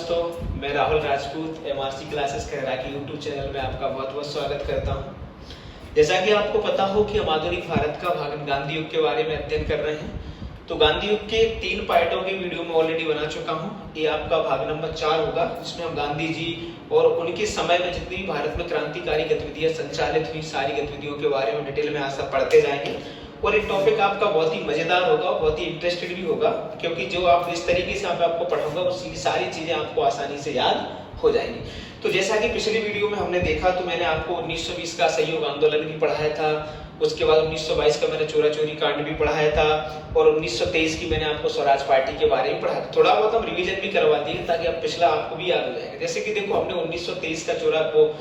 दोस्तों, मैं Rahul Rajput MRC classes Khaira के यूट्यूब चैनल में आपका बहुत बहुत स्वागत करता हूं। जैसा कि आपको पता हो कि हम आधुनिक भारत का भाग गांधी युग के बारे में अध्ययन कर रहे हैं, तो गांधी युग के 3 पार्टों की वीडियो में ऑलरेडी बना चुका हूं। ये आपका भाग नंबर 4 होगा, जिसमें हम गांधी जी और उनके समय में जितनी भी भारत में क्रांतिकारी गतिविधियां संचालित हुई सारी गतिविधियों के बारे में डिटेल में आज पढ़ते जाएंगे। और एक टॉपिक आपका बहुत ही मजेदार होगा, बहुत ही इंटरेस्टेड भी होगा, क्योंकि जो आप इस तरीके से आपको पढ़ाऊंगा उसकी सारी चीजें आपको आसानी से याद हो जाएंगी। तो जैसा कि पिछली वीडियो में हमने देखा, तो मैंने आपको 1920 का असहयोग आंदोलन भी पढ़ाया था, उसके बाद 1922 का मैंने चोरा चोरी कांड भी पढ़ाया था, और 1923 की मैंने आपको स्वराज पार्टी के बारे में पढ़ाया था। थोड़ा बहुत हम रिवीजन भी करवा दिए ताकि अब पिछला आपको भी याद हो जाएगा। जैसे कि देखो, हमने 1923 का चोरा को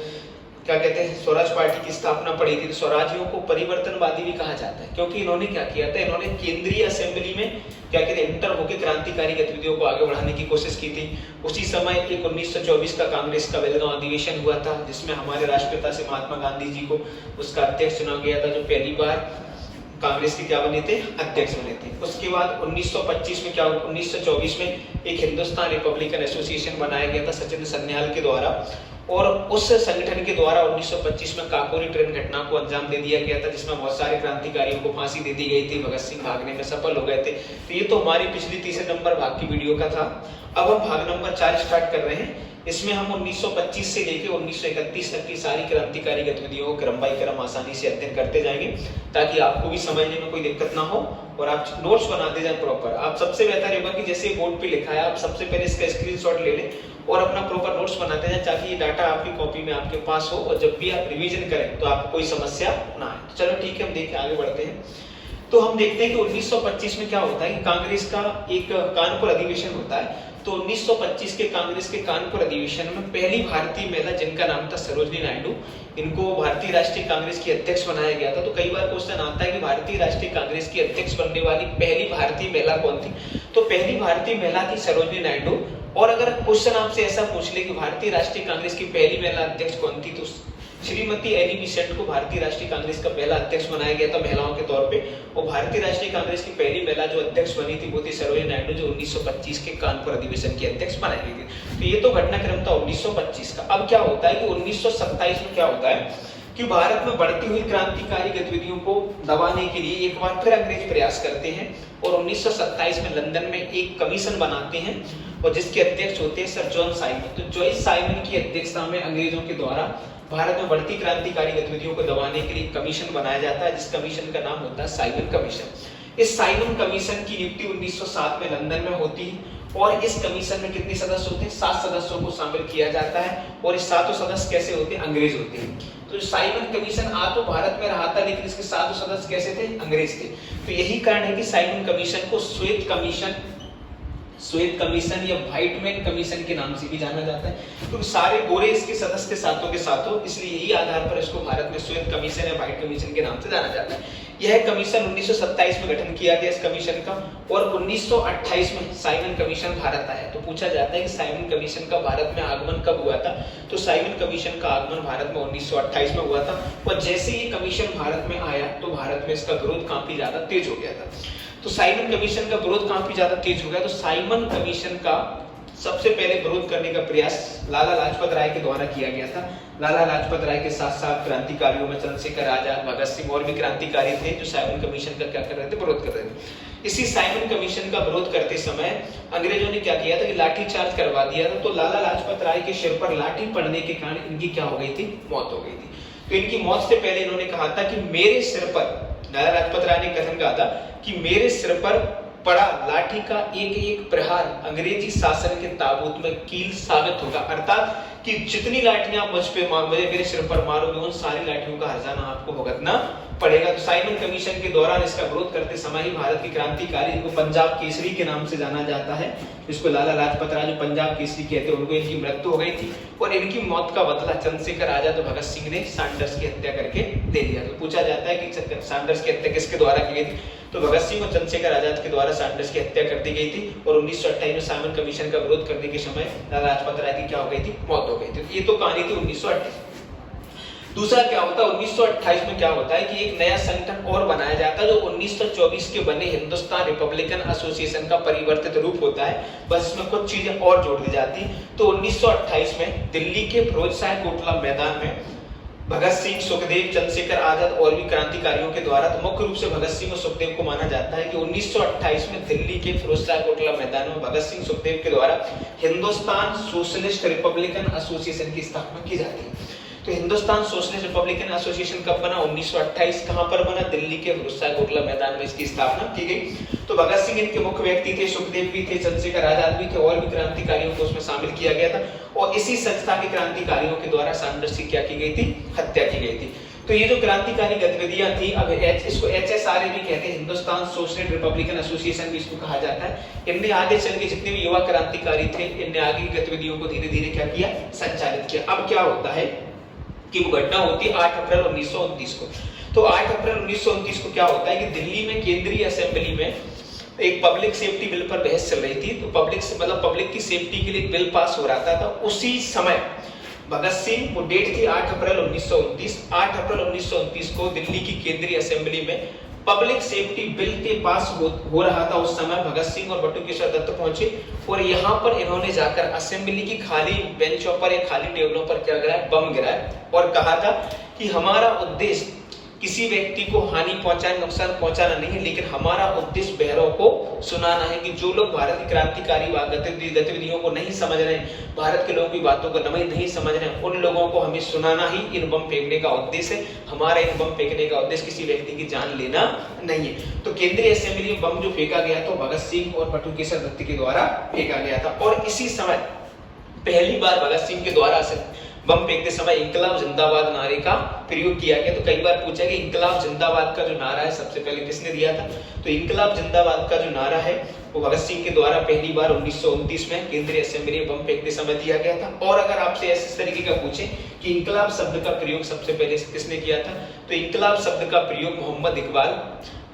क्या कहते हैं, स्वराज पार्टी की स्थापना पड़ी थी। तो स्वराजियों को परिवर्तनवादी भी कहा जाता है, क्योंकि इन्होंने क्या किया था, इन्होंने केंद्रीय असेंबली में क्या कहते हैं इंटर होकर क्रांतिकारी गतिविधियों को आगे बढ़ाने की कोशिश की थी। उसी समय एक 1924 का कांग्रेस का बेलगांव अधिवेशन हुआ था, जिसमें हमारे राष्ट्रपिता से महात्मा गांधी जी को उसका अध्यक्ष चुना गया था, जो पहली बार कांग्रेस के क्या बने थे, अध्यक्ष बने थे। उसके बाद 1925 में क्या हुआ, 1924 में एक हिंदुस्तान रिपब्लिकन एसोसिएशन बनाया गया था सचिन सन्याल के द्वारा, और उस संगठन के द्वारा 1925 में काकोरी ट्रेन घटना को अंजाम दे दिया गया था, जिसमें बहुत सारे क्रांतिकारियों को फांसी दे दी गई थी। भगत सिंह भागने में सफल हो गए थे। तो ये तो हमारी पिछली तीसरे नंबर भाग की वीडियो का था। अब हम भाग नंबर 4 स्टार्ट कर रहे हैं। इसमें हम 1925 से लेकर 1931 तक की सारी क्रांतिकारी गतिविधियों को क्रम बाय क्रम आसानी से अध्ययन करते जाएंगे, ताकि आपको भी समझने में कोई दिक्कत ना हो और आप नोट्स बनाते जाए प्रॉपर। आप सबसे बेहतर होगा कि जैसे बोर्ड पे लिखा है, आप सबसे पहले इसका स्क्रीनशॉट ले लें और अपना प्रॉपर नोट्स बनाते जाएं, ताकि ये डाटा आपकी कॉपी में आपके पास हो और जब भी आप रिवीजन करें तो आपको कोई समस्या ना आए। तो चलो ठीक है, हम देखिए आगे बढ़ते हैं। तो हम देखते हैं कि 1925 में क्या होता है कि कांग्रेस का एक कानपुर अधिवेशन होता है। तो 1925 के कांग्रेस के कानपुर अधिवेशन में पहली भारतीय महिला, जिनका नाम था सरोजिनी नायडू, इनको भारतीय राष्ट्रीय कांग्रेस की अध्यक्ष बनाया गया था। तो कई बार क्वेश्चन आता है कि भारतीय राष्ट्रीय कांग्रेस की अध्यक्ष बनने वाली पहली भारतीय महिला कौन थी। तो पहली भारतीय महिला थी सरोजिनी नायडू। और अगर क्वेश्चन आपसे ऐसा पूछ ले कि भारतीय राष्ट्रीय कांग्रेस की पहली महिला अध्यक्ष कौन थी, तो श्रीमती एनी बेसेंट को भारतीय राष्ट्रीय कांग्रेस का पहला अध्यक्ष बनाया गया था महिलाओं के तौर पे। और भारतीय राष्ट्रीय कांग्रेस की पहली महिला जो अध्यक्ष बनी थी वो थी सरोजिनी नायडू, जो 1925 के कानपुर अधिवेशन की अध्यक्ष बनाई गई थी। तो ये तो घटनाक्रम था 1925 का। अब क्या होता है कि 1927 में क्या होता है कि भारत में बढ़ती हुई क्रांतिकारी गतिविधियों को दबाने के लिए एक बार फिर अंग्रेज प्रयास करते हैं, और 1927 में लंदन में एक कमीशन बनाते हैं, और जिसके अध्यक्ष होते हैं सर जॉन साइमन। तो जॉइस साइमन की अध्यक्षता में अंग्रेजों के द्वारा भारत में बढ़ती क्रांतिकारी गतिविधियों को दबाने के लिए कमीशन बनाया जाता है, जिस कमीशन का नाम होता है साइमन कमीशन। इस साइमन कमीशन की नियुक्ति 1907 में लंदन में होती है, और इस कमीशन में कितने सदस्य होते हैं, 7 सदस्यों को शामिल किया जाता है। और इस 7 सदस्य कैसे होते हैं, अंग्रेज होते हैं। तो साइमन कमीशन आ तो भारत में रहा था, लेकिन इसके 7 सदस्य कैसे थे, अंग्रेज थे। तो यही कारण है कि साइमन कमीशन को श्वेत कमीशन या व्हाइट मैन कमीशन के नाम से भी जाना जाता है। तो सारे गोरे इसके सदस्य सातों के सातों, इसलिए यही आधार पर इसको भारत में श्वेत कमीशन या व्हाइट कमीशन के नाम से जाना जाता है। यह कमीशन 1927 में गठन किया गया इस कमीशन का, और 1928 में साइमन कमीशन भारत आया। तो पूछा जाता है कि साइमन कमीशन का भारत में आगमन कब हुआ था। तो साइमन कमीशन का आगमन भारत में 1928 में हुआ था, और जैसे ही कमीशन भारत में आया तो भारत में इसका विरोध काफी ज्यादा तेज हो गया था। तो साइमन कमीशन का विरोध काफी ज्यादा तेज हो गया। तो साइमन कमीशन का सबसे पहले विरोध करने का प्रयास लाला लाजपत राय के द्वारा किया गया था। लाला लाजपत राय के साथ साथ क्रांतिकारियों में चंद्रशेखर आजाद, भगत सिंह और भी क्रांतिकारी थे, जो साइमन कमीशन का क्या कर रहे थे, विरोध कर रहे थे। इसी साइमन कमीशन का विरोध करते समय अंग्रेजों ने क्या किया था कि लाठीचार्ज करवा दिया था। तो लाला लाजपत राय के सिर पर लाठी पड़ने के कारण इनकी क्या हो गई थी, मौत हो गई थी। तो इनकी मौत से पहले इन्होंने कहा था कि मेरे सिर पर, लाला लाजपत राय ने कथन कहा था कि मेरे सिर पर पड़ा लाठी का एक एक प्रहार अंग्रेजी शासन के ताबूत में कील साबित होगा। अर्थात कि जितनी लाठियां आप मुझे मेरे सिर पर मारोगे, उन सारी लाठियों का हर्जाना आपको भुगतना पड़ेगा। तो साइमन कमीशन के दौरान इसका विरोध करते समय ही भारत की क्रांतिकारी, इनको पंजाब केसरी के नाम से जाना जाता है, इसको लाला लाजपत राय जो पंजाब केसरी कहते हैं, उनको इनकी मृत्यु हो गई थी। और इनकी मौत का बदला चंद्रशेखर आजाद और भगत सिंह ने सैंडर्स की हत्या करके दे दिया। तो पूछा जाता है कि सैंडर्स की हत्या किसके द्वारा की गई थी। तो भगत सिंह और चंद्रशेखर आजाद के द्वारा सैंडर्स की हत्या कर दी गई थी। और 1928 में साइमन कमीशन का विरोध करने के समय लाला लाजपत राय की क्या हो गई थी, मौत हो गई थी। ये तो कहानी थी 1928। दूसरा क्या होता है 1928 में क्या होता है कि एक नया संगठन और बनाया जाता है जो 1924 के बने हिंदुस्तान रिपब्लिकन एसोसिएशन का परिवर्तित रूप होता है, बस इसमें कुछ चीजें और जोड़ दी जाती। तो 1928 में दिल्ली के फिरोजशाह कोटला मैदान में भगत सिंह, सुखदेव, चंद्रशेखर आजाद और भी क्रांतिकारियों के द्वारा, तो मुख्य रूप से भगत सिंह और सुखदेव को माना जाता है कि 1928 में दिल्ली के फिरोजशाह कोटला मैदान में भगत सिंह, सुखदेव के द्वारा हिंदुस्तान सोशलिस्ट रिपब्लिकन एसोसिएशन की स्थापना की जाती है। तो हिंदुस्तान सोशलिस्ट रिपब्लिकन एसोसिएशन कब बना? 1928। कहां पर बना? दिल्ली के फिरोजशाह कोटला मैदान में इसकी स्थापना की गई। तो भगत सिंह इनके मुख्य व्यक्ति थे, सुखदेव भी थे, चंद्रशेखर आजाद भी थे और भी क्रांतिकारियों को उसमें शामिल किया गया था और इसी संस्था के क्रांतिकारियों के द्वारा सांडर्स की क्या की गई थी? हत्या की गई थी। तो ये जो क्रांतिकारी गतिविधियां थी, अब इसको HSRA भी कहते हैं, हिंदुस्तान सोशलिस्ट रिपब्लिकन एसोसिएशन भी इसको कहा जाता है। इनने आगे चल के जितने भी युवा क्रांतिकारी थे, इनने आगे की गतिविधियों को धीरे धीरे क्या किया? संचालित किया। अब क्या होता है कि वो घटना होती है 8 अप्रैल 1929 को। तो 8 अप्रैल 1929 को क्या होता है कि दिल्ली में केंद्रीय असेंबली में एक पब्लिक सेफ्टी बिल पर बहस चल रही थी। तो पब्लिक की सेफ्टी के लिए बिल पास हो रहा था। उसी समय भगत सिंह, वो डेट थी 8 अप्रैल 1929, 8 अप्रैल 1929 को दिल्ली की केंद्रीय असेंबली में पब्लिक सेफ्टी बिल के पास हो रहा था। उस समय भगत सिंह और बटुकेश्वर दत्त पहुंचे और यहाँ पर इन्होंने जाकर असेंबली की खाली बेंचों पर या खाली टेबलों पर क्या गिराया? बम गिराया और कहा था कि हमारा उद्देश्य किसी व्यक्ति को हानि पहुंचाना, नुकसान पहुंचाना नहीं है, लेकिन हमारा उद्देश्य बहरों को सुनाना है कि जो लोग भारत की क्रांतिकारी गतिविधियों को नहीं समझ रहे हैं, भारत के लोगों की बातों को नहीं समझ रहे हैं, उन लोगों को हमें सुनाना ही इन बम फेंकने का उद्देश्य है। हमारा इन बम फेंकने का उद्देश्य किसी व्यक्ति की जान लेना नहीं है। तो केंद्रीय असेंबली में बम जो फेंका गया तो भगत सिंह और बटुकेश्वर दत्त के द्वारा फेंका गया था। और इसी समय पहली बार भगत सिंह के द्वारा बम फेंकते समय इंकलाब जिंदाबाद नारे का प्रयोग किया गया। तो कई बार पूछा कि इंकलाब जिंदाबाद का जो नारा है सबसे पहले किसने दिया था? तो इंकलाब जिंदाबाद का जो नारा है वो भगत सिंह के द्वारा पहली बार 1929 में केंद्रीय असेंबली में बम फेंकते समय दिया गया था। और अगर आपसे इस तरीके का पूछे कि इंकलाब शब्द का प्रयोग सबसे पहले किसने किया था, तो इंकलाब शब्द का प्रयोग मोहम्मद इकबाल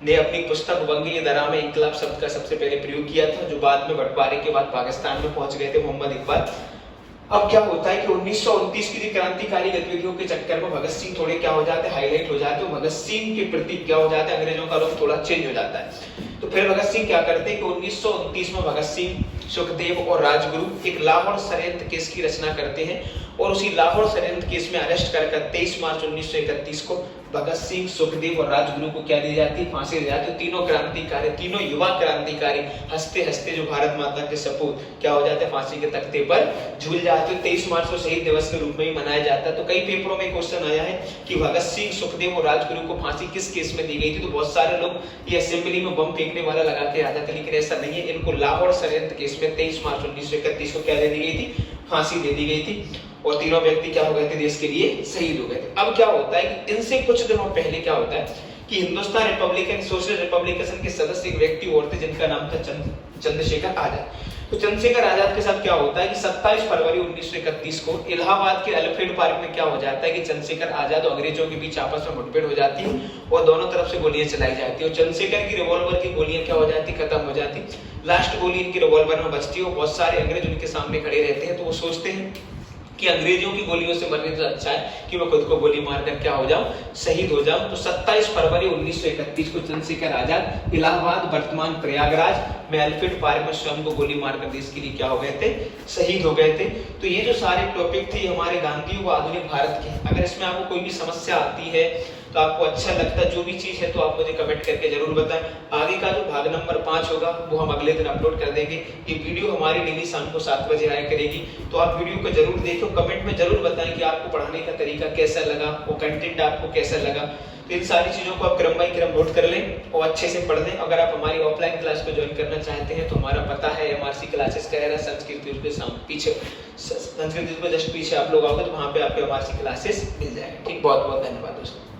ने अपनी पुस्तक वंग-ए-दरा में इंकलाब शब्द का सबसे पहले प्रयोग किया था, जो बाद में बंटवारे के बाद पाकिस्तान में पहुंच गए थे मोहम्मद इकबाल। अब क्या होता है कि 1929 की क्रांतिकारी गतिविधियों के चक्कर में भगत सिंह थोड़े क्या हो जाते हैं? हाईलाइट हो जाते हैं। भगत सिंह के प्रति क्या हो जाता है? अंग्रेजों का रुख थोड़ा चेंज हो जाता है। तो फिर भगत सिंह क्या करते हैं कि 1929 में भगत सिंह, सुखदेव और राजगुरु एक लाहौर षड्यंत्र केस की रचना करते हैं और उसी लाहौर षड्यंत्र केस में अरेस्ट कर 23 मार्च 1931 को भगत सिंह, सुखदेव और राजगुरु को क्या दी जाती है? फांसी दी जाती है। तीनों क्रांतिकारी, तीनों युवा क्रांतिकारी हंसते हंसते जो भारत माता के सपूत क्या हो जाते हैं? फांसी के तख्ते पर झूल जाते हैं। 23 मार्च को शहीद दिवस के रूप में ही मनाया जाता है। तो कई पेपरों में क्वेश्चन आया है कि भगत सिंह, सुखदेव और राजगुरु को फांसी किस केस में दी गई थी? तो बहुत सारे लोग ये असेंबली में बम फेंकने वाला लगा के आ जाते हैं, लेकिन ऐसा नहीं है। इनको लाहौर षड्यंत्र केस में 23 मार्च 1931 को क्या दे दी गई थी? फांसी दे दी गई थी और तीनों व्यक्ति क्या हो गए थे? देश के लिए शहीद हो गए थे। अब क्या होता है कि इनसे कुछ दिनों पहले क्या होता है कि हिंदुस्तान रिपब्लिकन सोशल रिपब्लिकन के सदस्य एक व्यक्ति और थे जिनका नाम था चंद्रशेखर आजाद। तो चंद्रशेखर आजाद के साथ क्या होता है कि 27 फरवरी 1931 को इलाहाबाद के अल्फ्रेड पार्क में क्या हो जाता है कि चंद्रशेखर आजाद और अंग्रेजों के बीच आपस में मुठभेड़ हो जाती है और दोनों तरफ से गोलियां चलाई जाती है और चंद्रशेखर की रिवॉल्वर की गोलियां क्या हो जाती, खत्म हो जाती। लास्ट गोली इनकी रिवॉल्वर में बचती है और बहुत सारे अंग्रेज उनके सामने खड़े रहते हैं। तो वो सोचते हैं कि अंग्रेजों की गोलियों से मरने से अच्छा है कि मैं खुद को गोली मारकर क्या हो जाऊं? शहीद हो जाऊं। तो 27 फरवरी 1931 को चंद्रशेखर आजाद इलाहाबाद वर्तमान प्रयागराज में अल्फ्रेड पार्क में स्वयं को गोली मारकर देश के लिए क्या हो गए थे? शहीद हो गए थे। तो ये जो सारे टॉपिक थे हमारे गांधी व आधुनिक भारत के, अगर इसमें आपको कोई भी समस्या आती है तो आपको अच्छा लगता है जो भी चीज है तो आप मुझे कमेंट करके जरूर बताएं। आगे का जो भाग नंबर 5 होगा वो हम अगले दिन अपलोड कर देंगे। ये वीडियो हमारी डेली शाम को 7 बजे आया करेगी, तो आप वीडियो को जरूर देखो, कमेंट में जरूर बताएं कि आपको पढ़ाने का तरीका कैसा लगा, वो कंटेंट आपको कैसा लगा। तो इन सारी चीजों को आप क्रम बाई क्रम नोट कर लें और अच्छे से पढ़ लें। अगर आप हमारी ऑफलाइन क्लास को ज्वाइन करना चाहते हैं तो हमारा पता है MRC क्लासेस का है संस्कृत पीछे, संस्कृत जस्ट पीछे आप लोग आओगे तो वहाँ पे आपको MRC क्लासेस मिल जाएंगे। ठीक, बहुत बहुत धन्यवाद दोस्तों।